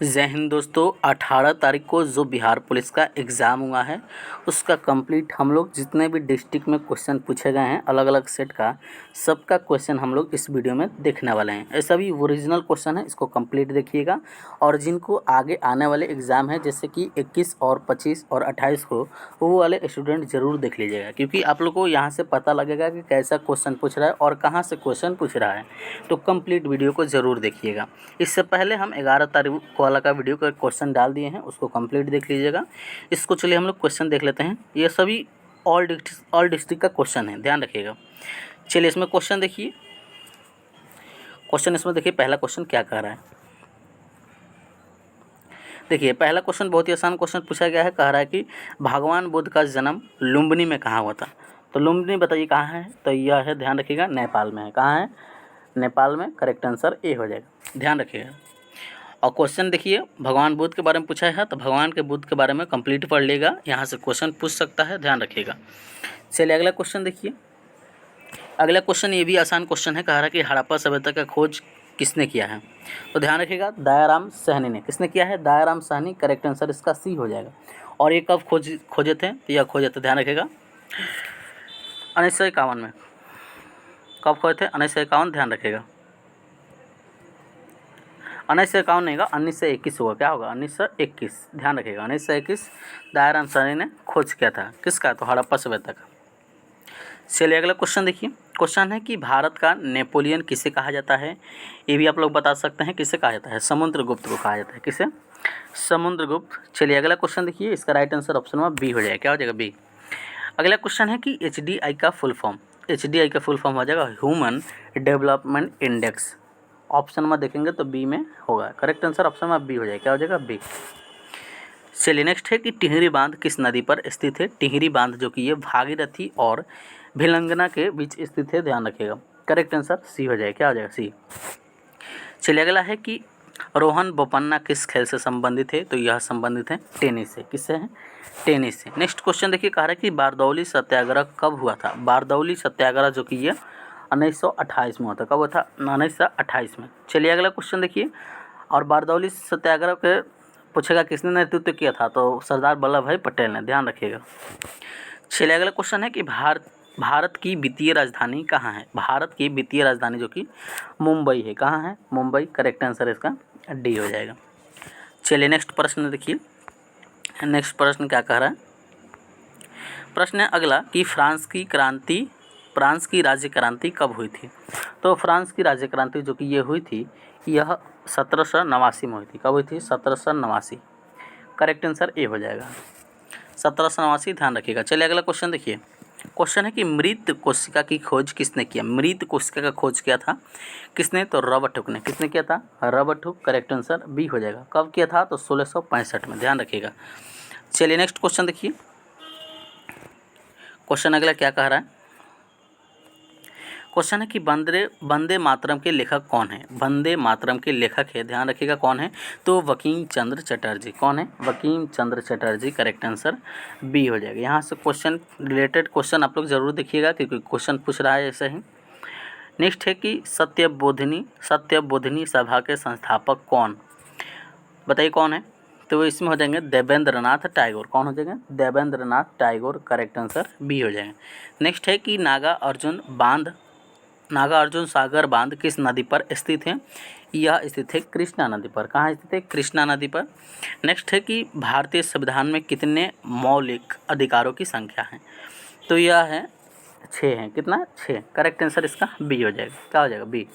जय हिंद दोस्तों। 18 तारीख को जो बिहार पुलिस का एग्ज़ाम हुआ है उसका कंप्लीट हम लोग जितने भी डिस्ट्रिक्ट में क्वेश्चन पूछे गए हैं अलग अलग सेट का सबका क्वेश्चन हम लोग इस वीडियो में देखने वाले हैं। ये सभी ओरिजिनल क्वेश्चन है, इसको कंप्लीट देखिएगा। और जिनको आगे आने वाले एग्ज़ाम है जैसे कि 21 और 25 और 28 को वो वाले स्टूडेंट ज़रूर देख लीजिएगा, क्योंकि आप लोग को यहाँ से पता लगेगा कि कैसा क्वेश्चन पूछ रहा है और कहाँ से क्वेश्चन पूछ रहा है। तो कंप्लीट वीडियो को ज़रूर देखिएगा। इससे पहले हम 11 तारीख वाला का वीडियो का क्वेश्चन डाल दिए हैं, उसको कंप्लीट देख लीजिएगा। इसको चलिए हम लोग क्वेश्चन देख लेते हैं। ये सभी ऑल डिस्ट्रिक्ट का क्वेश्चन है, ध्यान रखिएगा। चलिए इसमें क्वेश्चन देखिए। क्वेश्चन इसमें देखिए, पहला क्वेश्चन क्या कह रहा है। देखिए पहला क्वेश्चन बहुत ही आसान क्वेश्चन पूछा गया है। कह रहा है कि भगवान बुद्ध का जन्म लुम्बिनी में कहाँ हुआ था। तो लुम्बिनी बताइए कहाँ है। तो यह है, ध्यान रखिएगा, नेपाल में है। कहाँ है? नेपाल में। करेक्ट आंसर ए हो जाएगा, ध्यान रखिएगा। और क्वेश्चन देखिए, भगवान बुद्ध के बारे में पूछा है तो भगवान के बुद्ध के बारे में कंप्लीट पढ़ लेगा, यहाँ से क्वेश्चन पूछ सकता है, ध्यान रखिएगा। चलिए अगला क्वेश्चन देखिए। अगला क्वेश्चन ये भी आसान क्वेश्चन है। कह रहा है कि हड़प्पा सभ्यता का खोज किसने किया है। तो ध्यान रखिएगा, दयाराम साहनी ने। किसने किया है? दयाराम साहनी। करेक्ट आंसर इसका सी हो जाएगा। और ये कब खोजे थे? यह खोजे थे, ध्यान रखिएगा, 1951 में। कब खोजे थे? 1951, ध्यान रखिएगा। 1951 नहीं होगा, 1921 होगा। क्या होगा? 1921, ध्यान रखिएगा। 1921 दयाराम साहनी ने खोज किया था। किसका? तो हड़प्पा सभ्यता का। चलिए अगला क्वेश्चन देखिए। क्वेश्चन है कि भारत का नेपोलियन किसे कहा जाता है। ये भी आप लोग बता सकते हैं किसे कहा जाता है। समुद्रगुप्त को कहा जाता है। किसे? समुद्रगुप्त। चलिए अगला क्वेश्चन देखिए। इसका राइट आंसर ऑप्शन में बी हो जाएगा। क्या हो जाएगा? बी। अगला क्वेश्चन है कि HDI का फुल फॉर्म। HDI का फुल फॉर्म हो जाएगा ह्यूमन डेवलपमेंट इंडेक्स। ऑप्शन में देखेंगे तो बी में होगा। करेक्ट आंसर ऑप्शन में बी हो जाएगा। क्या हो जाएगा? बी। चलिए नेक्स्ट है कि टिहरी बांध किस नदी पर स्थित है। टिहरी बांध जो कि ये भागीरथी और भिलंगना के बीच स्थित है, ध्यान रखिएगा। करेक्ट आंसर सी हो जाएगा। क्या हो जाएगा? सी। चलिए अगला है कि रोहन बोपन्ना किस खेल से संबंधित है। तो यह संबंधित है टेनिस से। किससे है? टेनिस से। नेक्स्ट क्वेश्चन देखिए, कह रहा है कि बारदौली सत्याग्रह कब हुआ था। बारदौली सत्याग्रह जो कि ये 1928 में हुआ था। कब हुआ था? 1928 में। चलिए अगला क्वेश्चन देखिए। और बारदौली सत्याग्रह के पूछेगा किसने नेतृत्व किया था। तो सरदार वल्लभ भाई पटेल ने, ध्यान रखिएगा। चलिए अगला क्वेश्चन है कि भारत की वित्तीय राजधानी कहाँ है। भारत की वित्तीय राजधानी जो कि मुंबई है। कहाँ है? मुंबई। करेक्ट आंसर इसका डी हो जाएगा। चलिए नेक्स्ट प्रश्न देखिए। नेक्स्ट प्रश्न क्या कह रहा है। प्रश्न है अगला कि फ्रांस की राज्य क्रांति कब हुई थी। तो फ्रांस की राज्य क्रांति जो कि ये हुई थी, यह 1789 में हुई थी। कब हुई थी? 1789। करेक्ट आंसर ए हो जाएगा, 1789, ध्यान रखिएगा। चलिए अगला क्वेश्चन देखिए। क्वेश्चन है कि मृत कोशिका की खोज किसने किया। मृत कोशिका का खोज किया था किसने? तो रॉबर्ट हुक ने। किसने किया था? Robert Hooke. Correct answer B हो जाएगा। कब किया था? तो 1665 में, ध्यान रखिएगा। चलिए नेक्स्ट क्वेश्चन देखिए। क्वेश्चन अगला क्या कह रहा है। क्वेश्चन है कि वंदे मातरम के लेखक कौन है। वंदे मातरम के लेखक है, ध्यान रखिएगा, कौन है? तो बंकिम चंद्र चटर्जी। कौन है? Bankim Chandra Chatterjee. Correct answer B हो जाएगा। यहाँ से क्वेश्चन रिलेटेड क्वेश्चन आप लोग जरूर देखिएगा, क्योंकि क्वेश्चन पूछ रहा है ऐसे ही। नेक्स्ट है कि सत्यबोधिनी सभा के संस्थापक कौन। बताइए कौन है। तो इसमें हो जाएंगे देवेंद्र नाथ टैगोर। कौन हो जाएंगे? Devendra Nath Tagore. Correct answer B हो जाएगा। नेक्स्ट है कि नागा अर्जुन सागर बांध किस नदी पर स्थित है। यह स्थित है कृष्णा नदी पर। कहाँ स्थित है? कृष्णा नदी पर। नेक्स्ट है कि भारतीय संविधान में कितने मौलिक अधिकारों की संख्या है। तो यह है 6 है। कितना? 6। करेक्ट आंसर इसका बी हो जाएगा। क्या हो जाएगा? बी।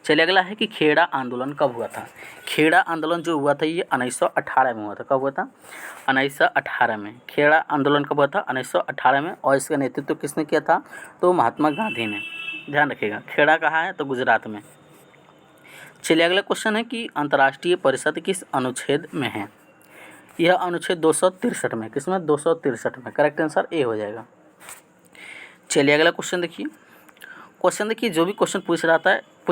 चलिए अगला है कि खेड़ा आंदोलन कब हुआ था। खेड़ा आंदोलन जो हुआ था ये 1918 में हुआ था। कब हुआ था? 1918 में। खेड़ा आंदोलन कब हुआ था? 1918 में। और इसका नेतृत्व किसने किया था? तो महात्मा गांधी ने, ध्यान रखिएगा। खेड़ा कहाँ है? तो गुजरात में। चलिए अगला क्वेश्चन है कि अंतर्राष्ट्रीय परिषद किस अनुच्छेद में है। यह अनुच्छेद 263 में। किसमें? 263 में। करेक्ट आंसर ए हो जाएगा। चलिए अगला क्वेश्चन देखिए। क्वेश्चन देखिए, जो भी क्वेश्चन पूछ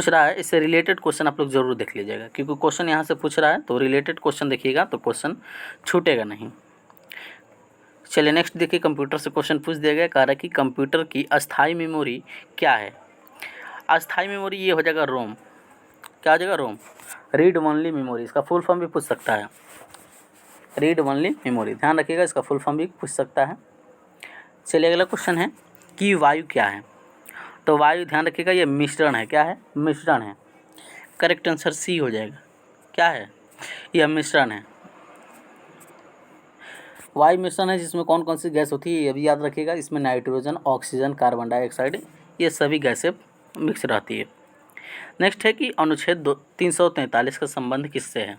रहा है इससे रिलेटेड क्वेश्चन आप लोग जरूर देख लीजिएगा, क्योंकि क्वेश्चन यहाँ से पूछ रहा है तो रिलेटेड क्वेश्चन देखिएगा तो क्वेश्चन छूटेगा नहीं। चलिए नेक्स्ट देखिए। कंप्यूटर से क्वेश्चन पूछ दिया गया। कह रहा है कि कंप्यूटर की अस्थायी मेमोरी क्या है। अस्थायी मेमोरी ये हो जाएगा रोम। क्या हो जाएगा? रोम। रीड ओनली मेमोरी, इसका फुल फॉर्म भी पूछ सकता है। रीड ओनली मेमोरी, ध्यान रखिएगा, इसका फुल फॉर्म भी पूछ सकता है। चलिए अगला क्वेश्चन है कि वायु क्या है। तो वायु ध्यान रखिएगा ये मिश्रण है। क्या है? मिश्रण है। करेक्ट आंसर सी हो जाएगा। क्या है? यह मिश्रण है। वायु मिश्रण है जिसमें कौन कौन सी गैस होती है ये भी याद रखिएगा। इसमें नाइट्रोजन, ऑक्सीजन, कार्बन डाइऑक्साइड, ये सभी गैसें मिक्स रहती है। नेक्स्ट है कि अनुच्छेद 343 का संबंध किससे है।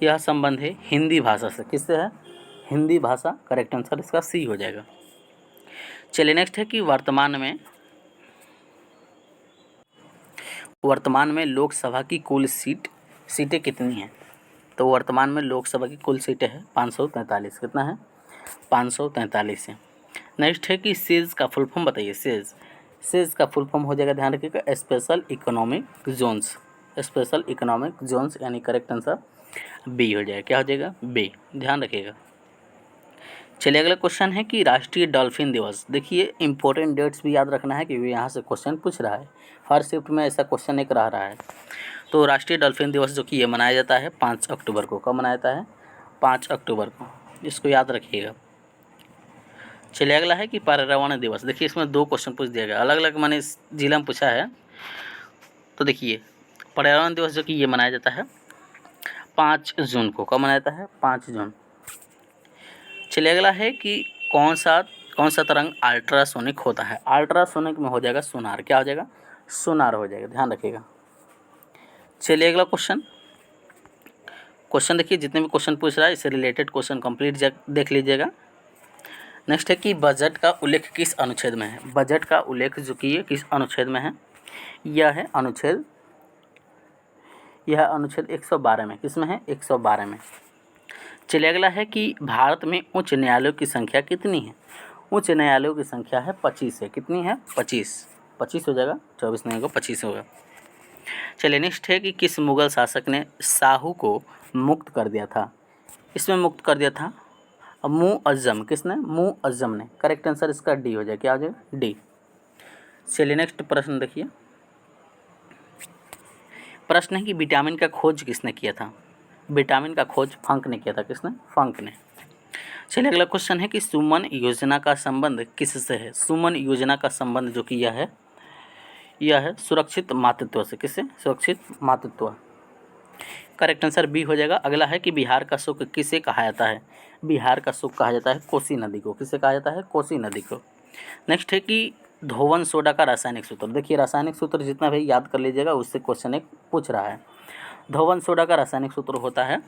यह संबंध है हिंदी भाषा से। किससे है? हिंदी भाषा। करेक्ट आंसर इसका सी हो जाएगा। चलिए नेक्स्ट है कि वर्तमान में लोकसभा की कुल सीटें कितनी हैं। तो वर्तमान में लोकसभा की कुल सीटें हैं 543। कितना है? 543 है। नेक्स्ट है कि सेज का फुल फॉर्म बताइए। सेज का फुल फॉर्म हो जाएगा, ध्यान रखिएगा, special economic zones. Special economic zones यानी करेक्ट आंसर बी हो जाएगा। क्या हो जाएगा? बी, ध्यान रखिएगा। चलिए अगला क्वेश्चन है कि राष्ट्रीय डॉल्फिन दिवस। देखिए इंपॉर्टेंट डेट्स भी याद रखना है कि यहाँ से क्वेश्चन पूछ रहा है। हर शिफ्ट में ऐसा क्वेश्चन एक रहा है। तो राष्ट्रीय डॉल्फिन दिवस जो कि ये मनाया जाता है 5 अक्टूबर को। कब मनाया जाता है? 5 अक्टूबर को। इसको याद रखिएगा। चलिए अगला है कि पर्यावरण दिवस। देखिए इसमें 2 क्वेश्चन पूछ दिया गया, अलग अलग मैंने इस जिला में पूछा है। तो देखिए पर्यावरण दिवस जो कि ये मनाया जाता है 5 जून को। कब मनाया जाता है? 5 जून। चलिए अगला है कि कौन सा तरंग अल्ट्रासोनिक होता है। अल्ट्रासोनिक में हो जाएगा सोनार। क्या हो जाएगा? सोनार हो जाएगा, ध्यान रखिएगा। चलिए अगला क्वेश्चन देखिए, जितने भी क्वेश्चन पूछ रहा है इससे रिलेटेड क्वेश्चन कंप्लीट देख लीजिएगा। नेक्स्ट है कि बजट का उल्लेख किस अनुच्छेद में है। बजट का उल्लेख जो कि किस अनुच्छेद में है। यह है अनुच्छेद 112 में। किस में है? 112 में। चलिए अगला है कि भारत में उच्च न्यायालयों की संख्या कितनी है। उच्च न्यायालयों की संख्या है 25 है। कितनी है? 25 हो जाएगा, 24 नहीं होगा, 25 होगा। चलिए नेक्स्ट है कि किस मुगल शासक ने साहू को मुक्त कर दिया था। इसमें मुक्त कर दिया था मुअज्जम। किसने? मुअज्जम ने। करेक्ट आंसर इसका डी हो जाएगा। क्या हो जाएगा? डी। चलिए नेक्स्ट प्रश्न देखिए। प्रश्न है कि विटामिन का खोज किसने किया था। विटामिन का खोज फंक ने किया था। किसने? फंक ने। चलिए अगला क्वेश्चन है कि सुमन योजना का संबंध किससे है। सुमन योजना का संबंध जो कि यह है सुरक्षित मातृत्व से। किससे? सुरक्षित मातृत्व। करेक्ट आंसर बी हो जाएगा। अगला है कि बिहार का शुक्र किसे कहा जाता है। बिहार का शुक्र कहा जाता है कोसी नदी को। किसे कहा जाता है? कोसी नदी को। नेक्स्ट है कि धोवन सोडा का रासायनिक सूत्र। देखिए रासायनिक सूत्र जितना भी याद कर लीजिएगा, उससे क्वेश्चन एक पूछ रहा है। धोवन सोडा का रासायनिक सूत्र होता है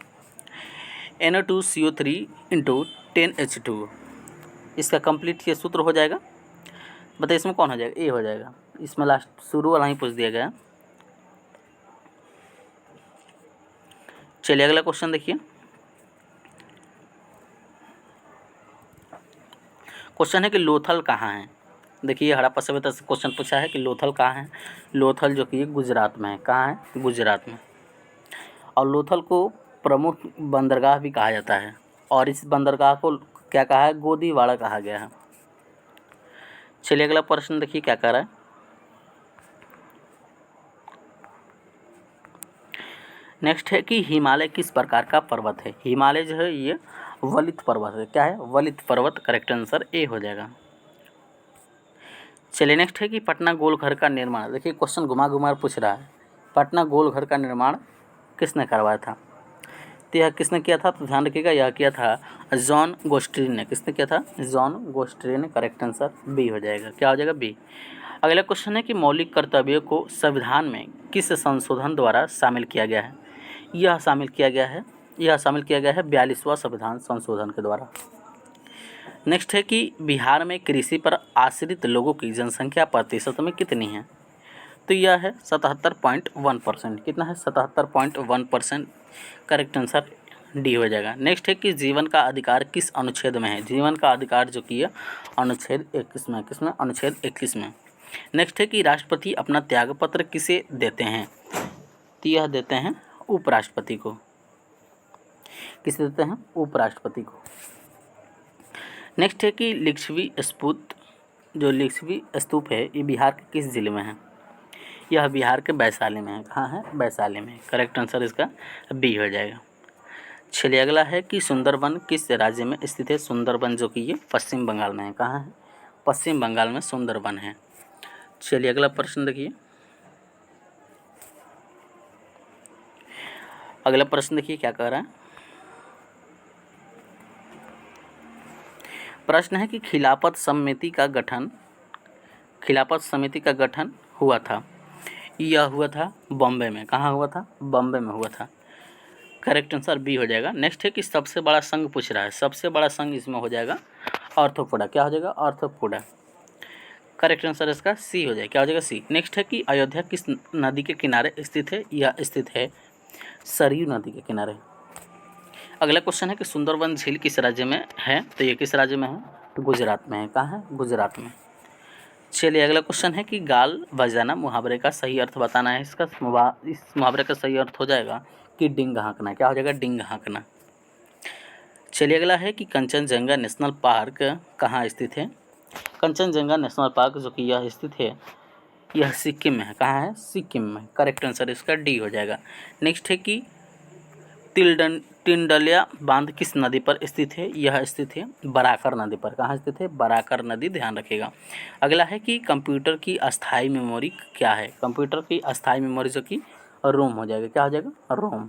NO2CO3 × 10H2। इसका कंप्लीट ये सूत्र हो जाएगा। बताइए इसमें कौन हो जाएगा? ए हो जाएगा। इसमें लास्ट शुरू वाला ही पूछ दिया गया। चलिए अगला क्वेश्चन देखिए। क्वेश्चन है कि लोथल कहाँ है। देखिए हड़प्पा सभ्यता से क्वेश्चन पूछा है कि लोथल कहाँ है। लोथल जो कि गुजरात में है। कहाँ है? गुजरात में। और लोथल को प्रमुख बंदरगाह भी कहा जाता है। और इस बंदरगाह को क्या कहा है? गोदीवाड़ा कहा गया है। चलिए अगला प्रश्न देखिए क्या कह रहा है। नेक्स्ट है कि हिमालय किस प्रकार का पर्वत है। हिमालय जो है ये वलित पर्वत है। क्या है? वलित पर्वत। करेक्ट आंसर ए हो जाएगा। चलिए नेक्स्ट है कि पटना गोलघर का निर्माण। देखिए क्वेश्चन घुमा घुमा पूछ रहा है। पटना गोलघर का निर्माण किसने करवाया था। तो यह किसने किया था? तो ध्यान रखिएगा यह किया था जॉन गोस्ट्रीन ने। किसने किया था? जॉन गोस्ट्रीन ने। करेक्ट आंसर बी हो जाएगा। क्या हो जाएगा? बी। अगला क्वेश्चन है कि मौलिक कर्तव्यों को संविधान में किस संशोधन द्वारा शामिल किया गया है। यह शामिल किया गया है 42वां संविधान संशोधन के द्वारा। नेक्स्ट है कि बिहार में कृषि पर आश्रित लोगों की जनसंख्या प्रतिशत में कितनी है। तो यह है 77.1%। कितना है? 77.1%। करेक्ट आंसर डी हो जाएगा। नेक्स्ट है कि जीवन का अधिकार किस अनुच्छेद में है। जीवन का अधिकार जो कि है अनुच्छेद 21 में। किसमें? अनुच्छेद 21 में। नेक्स्ट है कि राष्ट्रपति अपना त्यागपत्र किसे देते हैं। तो यह देते हैं उपराष्ट्रपति को। किसे देते हैं? उपराष्ट्रपति को। नेक्स्ट है कि लिच्छवी स्तूप है ये बिहार के किस जिले में है। यह बिहार के वैशाली में है। कहाँ है? वैशाली में। करेक्ट आंसर इसका बी हो जाएगा। चलिए अगला है कि सुंदरबन किस राज्य में स्थित है? सुंदरबन जो कि ये पश्चिम बंगाल में है। कहाँ है? पश्चिम बंगाल में सुंदरबन है। चलिए अगला प्रश्न देखिए। अगला प्रश्न देखिए क्या कह रहा है। प्रश्न है कि खिलाफत समिति का गठन हुआ था। यह हुआ था बॉम्बे में। कहाँ हुआ था? बॉम्बे में हुआ था। करेक्ट आंसर बी हो जाएगा। नेक्स्ट है कि सबसे बड़ा संघ पूछ रहा है। सबसे बड़ा संघ इसमें हो जाएगा ऑर्थोपोडा। क्या हो जाएगा? ऑर्थोपोडा। करेक्ट आंसर इसका सी हो जाएगा। क्या हो जाएगा? सी। नेक्स्ट है कि अयोध्या किस नदी के किनारे स्थित है? यह स्थित है सरयू नदी के किनारे। अगला क्वेश्चन है कि सुंदरबन झील किस राज्य में है? तो ये किस राज्य में है? तो गुजरात में है। कहाँ है? गुजरात में। चलिए अगला क्वेश्चन है कि गाल बजाना मुहावरे का सही अर्थ बताना है। इस मुहावरे का सही अर्थ हो जाएगा कि डिंग हाँकना। क्या हो जाएगा? डिंग हाँकना। चलिए अगला है कि कंचनजंगा नेशनल पार्क कहाँ स्थित है? कंचनजंगा नेशनल पार्क जो कि यह स्थित है यह सिक्किम में है। कहाँ है? सिक्किम में। करेक्ट आंसर इसका डी हो जाएगा। नेक्स्ट है कि टिंडलिया बांध किस नदी पर स्थित है? यह स्थित है बराकर नदी पर। कहाँ स्थित है? बराकर नदी, ध्यान रखिएगा। अगला है कि कंप्यूटर की अस्थायी मेमोरी क्या है? कंप्यूटर की अस्थायी मेमोरी जो कि रोम हो जाएगा। क्या हो जाएगा? रोम।